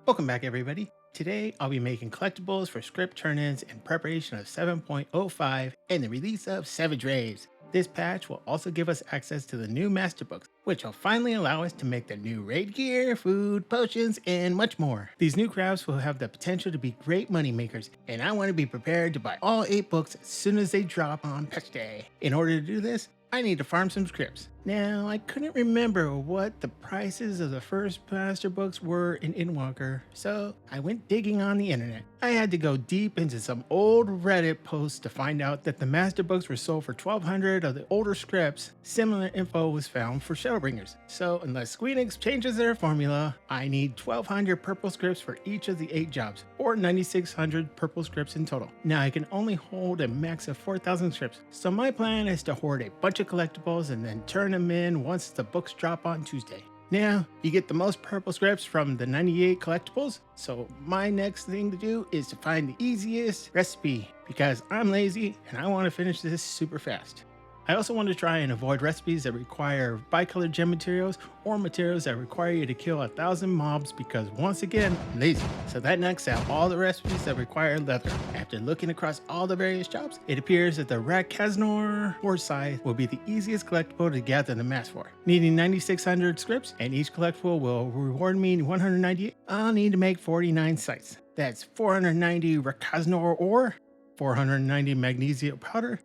Welcome back, everybody. Today, I'll be making collectibles for script turn-ins in preparation of 7.05 and the release of Savage Raves. This patch will also give us access to the new master books, which will finally allow us to make the new raid gear, food, potions, and much more. These new crafts will have the potential to be great money makers, and I want to be prepared to buy all 8 books as soon as they drop on patch day. In order to do this, I need to farm some scripts. Now, I couldn't remember what the prices of the first master books were in Endwalker, so I went digging on the internet. I had to go deep into some old Reddit posts to find out that the master books were sold for 1,200 of the older scripts. Similar info was found for Shadowbringers. So unless Square Enix changes their formula, I need 1,200 purple scripts for each of the 8 jobs, or 9,600 purple scripts in total. Now I can only hold a max of 4,000 scripts, so my plan is to hoard a bunch of collectibles and then turn them in once the books drop on Tuesday. Now, you get the most purple scripts from the 98 collectibles, so my next thing to do is to find the easiest recipe because I'm lazy and I want to finish this super fast. I also want to try and avoid recipes that require bicolored gem materials or materials that require you to kill 1,000 mobs because once again, I'm lazy. So that knocks out all the recipes that require leather. After looking across all the various jobs, it appears that the Rakaznor War Scythe will be the easiest collectible to gather the mass for. Needing 9,600 scripts and each collectible will reward me 198, I'll need to make 49 sites. That's 490 Rakaznor ore, 490 magnesia powder,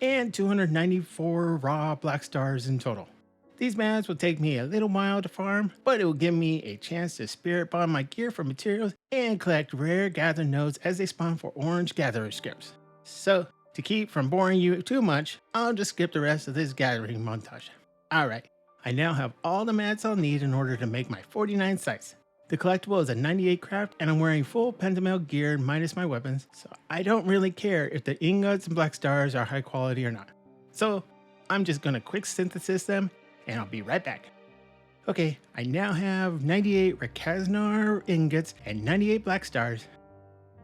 and 294 raw black stars in total. These mats will take me a little while to farm, but it will give me a chance to spirit bomb my gear for materials and collect rare gather nodes as they spawn for orange gatherer scripts. So, to keep from boring you too much, I'll just skip the rest of this gathering montage. Alright, I now have all the mats I'll need in order to make my 49 sites. The collectible is a 98 craft and I'm wearing full pentametal gear minus my weapons, so I don't really care if the ingots and black stars are high quality or not. So I'm just gonna quick synthesis them and I'll be right back. Okay, I now have 98 Rakaznor ingots and 98 black stars.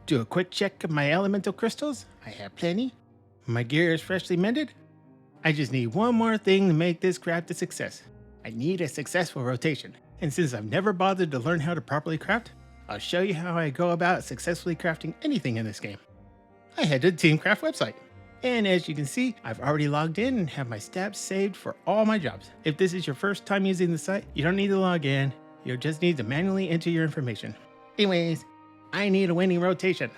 Do a quick check of my elemental crystals. I have plenty. My gear is freshly mended. I just need one more thing to make this craft a success. I need a successful rotation. And since I've never bothered to learn how to properly craft, I'll show you how I go about successfully crafting anything in this game. I head to the Teamcraft website. And as you can see, I've already logged in and have my stats saved for all my jobs. If this is your first time using the site, you don't need to log in. You'll just need to manually enter your information. Anyways, I need a winning rotation.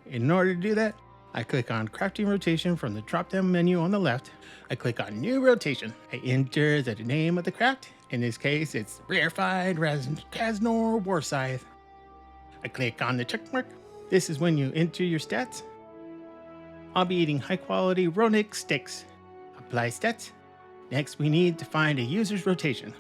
In order to do that, I click on Crafting Rotation from the drop-down menu on the left. I click on New Rotation. I enter the name of the craft. In this case, it's Rarefied Rakaznor War Scythe. I click on the check mark. This is when you enter your stats. I'll be eating high-quality Rroneek steaks. Apply stats. Next, we need to find a user's rotation.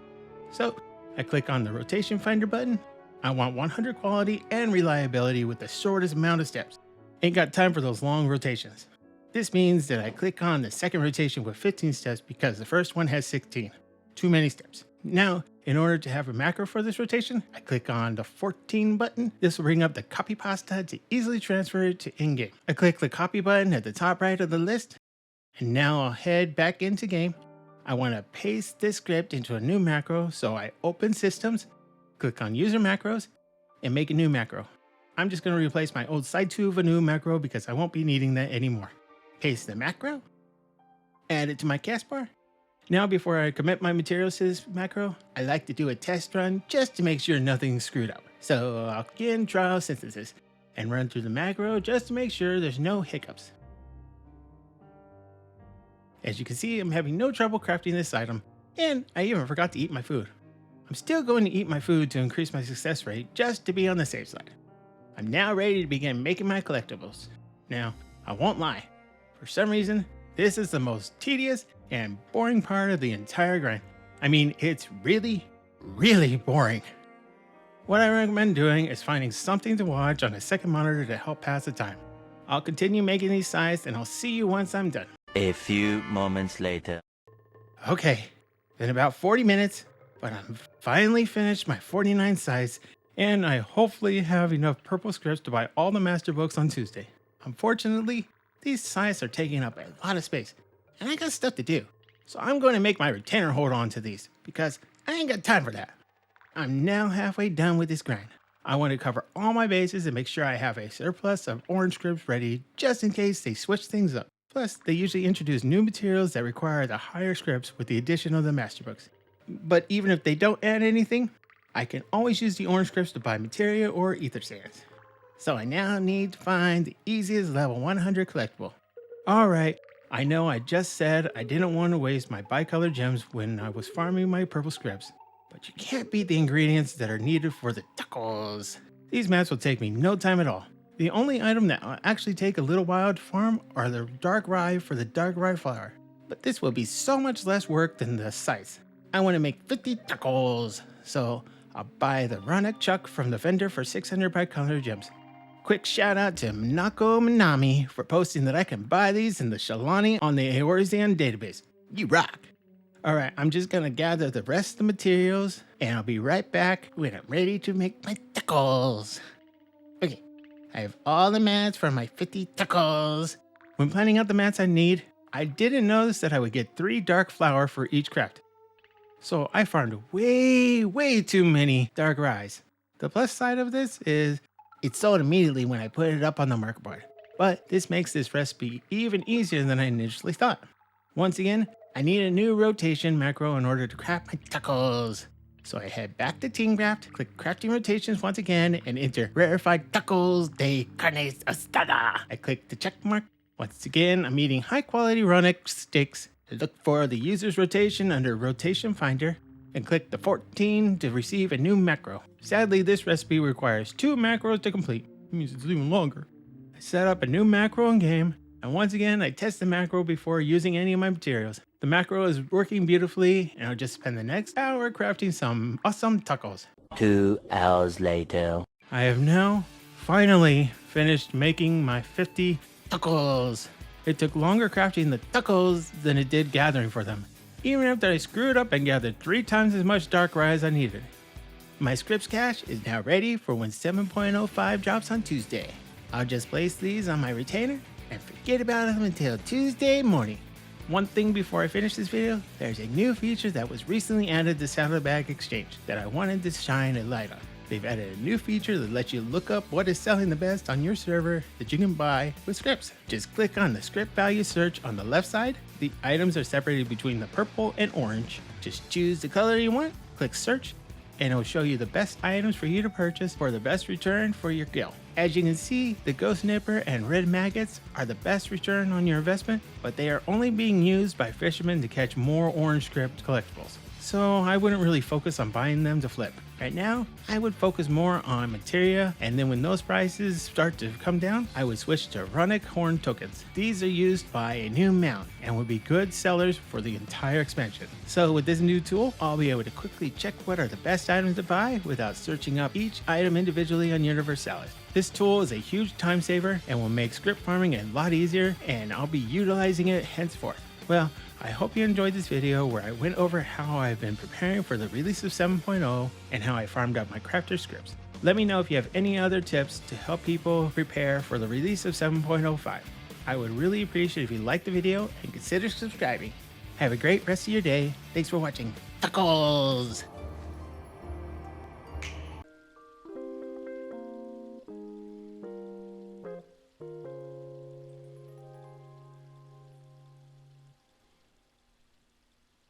So, I click on the Rotation Finder button. I want 100 quality and reliability with the shortest amount of steps. Ain't got time for those long rotations. This means that I click on the second rotation with 15 steps because the first one has 16. Too many steps. Now, in order to have a macro for this rotation, I click on the 14 button. This will bring up the copy pasta to easily transfer it to in-game. I click the copy button at the top right of the list, and now I'll head back into game. I want to paste this script into a new macro, so I open Systems, click on User Macros, and make a new macro. I'm just going to replace my old side to a new macro because I won't be needing that anymore. Paste the macro, add it to my cast bar. Now before I commit my materials to this macro, I like to do a test run just to make sure nothing's screwed up. So I'll begin trial synthesis and run through the macro just to make sure there's no hiccups. As you can see, I'm having no trouble crafting this item, and I even forgot to eat my food. I'm still going to eat my food to increase my success rate just to be on the safe side. I'm now ready to begin making my collectibles. Now, I won't lie. For some reason, this is the most tedious and boring part of the entire grind. I mean, it's really, really boring. What I recommend doing is finding something to watch on a second monitor to help pass the time. I'll continue making these sites and I'll see you once I'm done. A few moments later. Okay, been about 40 minutes, but I'm finally finished my 49 sites and I hopefully have enough purple scripts to buy all the master books on Tuesday. Unfortunately, these sites are taking up a lot of space and I got stuff to do. So I'm going to make my retainer hold on to these because I ain't got time for that. I'm now halfway done with this grind. I want to cover all my bases and make sure I have a surplus of orange scripts ready just in case they switch things up. Plus, they usually introduce new materials that require the higher scripts with the addition of the masterbooks. But even if they don't add anything, I can always use the orange scripts to buy materia or ether sands. So I now need to find the easiest level 100 collectible. Alright, I know I just said I didn't want to waste my bicolor gems when I was farming my purple scripts, but you can't beat the ingredients that are needed for the tacos. These mats will take me no time at all. The only item that will actually take a little while to farm are the dark rye for the dark rye flour, but this will be so much less work than the scythes. I want to make 50 tacos, so I'll buy the Rroneek chuck from the vendor for 600 bicolor gems. Quick shout out to Minako Minami for posting that I can buy these in the Shalani on the Eorzea database. You rock! Alright, I'm just gonna gather the rest of the materials and I'll be right back when I'm ready to make my tacos. Okay, I have all the mats for my 50 tacos. When planning out the mats I need, I didn't notice that I would get 3 dark flour for each craft. So I farmed way too many dark ryes. The plus side of this is it sold immediately when I put it up on the market board. But this makes this recipe even easier than I initially thought. Once again, I need a new rotation macro in order to craft my tacos. So I head back to TeamCraft, click crafting rotations once again, and enter rarefied tacos de carne asada. I click the check mark. Once again, I'm eating high quality Rroneek steaks. Look for the user's rotation under rotation finder and click the 14 to receive a new macro. Sadly, this recipe requires 2 macros to complete. It means it's even longer. I set up a new macro in game, and once again, I test the macro before using any of my materials. The macro is working beautifully, and I'll just spend the next hour crafting some awesome tacos. 2 hours later. I have now finally finished making my 50 tacos. It took longer crafting the tacos than it did gathering for them, even after I screwed up and gathered 3 times as much dark rye as I needed. My scripts cache is now ready for when 7.05 drops on Tuesday. I'll just place these on my retainer and forget about them until Tuesday morning. One thing before I finish this video, there's a new feature that was recently added to Saddlebag Exchange that I wanted to shine a light on. They've added a new feature that lets you look up what is selling the best on your server that you can buy with scripts. Just click on the script value search on the left side. The items are separated between the purple and orange. Just choose the color you want, click search, and it will show you the best items for you to purchase for the best return for your guild. As you can see, the ghost nipper and red maggots are the best return on your investment, but they are only being used by fishermen to catch more orange script collectibles. So I wouldn't really focus on buying them to flip. Right now, I would focus more on materia, and then when those prices start to come down, I would switch to Rroneek horn tokens. These are used by a new mount and would be good sellers for the entire expansion. So with this new tool, I'll be able to quickly check what are the best items to buy without searching up each item individually on Universalis. This tool is a huge time saver and will make script farming a lot easier, and I'll be utilizing it henceforth. Well, I hope you enjoyed this video where I went over how I've been preparing for the release of 7.0 and how I farmed out my crafter scripts. Let me know if you have any other tips to help people prepare for the release of 7.05. I would really appreciate if you liked the video and consider subscribing. Have a great rest of your day. Thanks for watching. Tacos!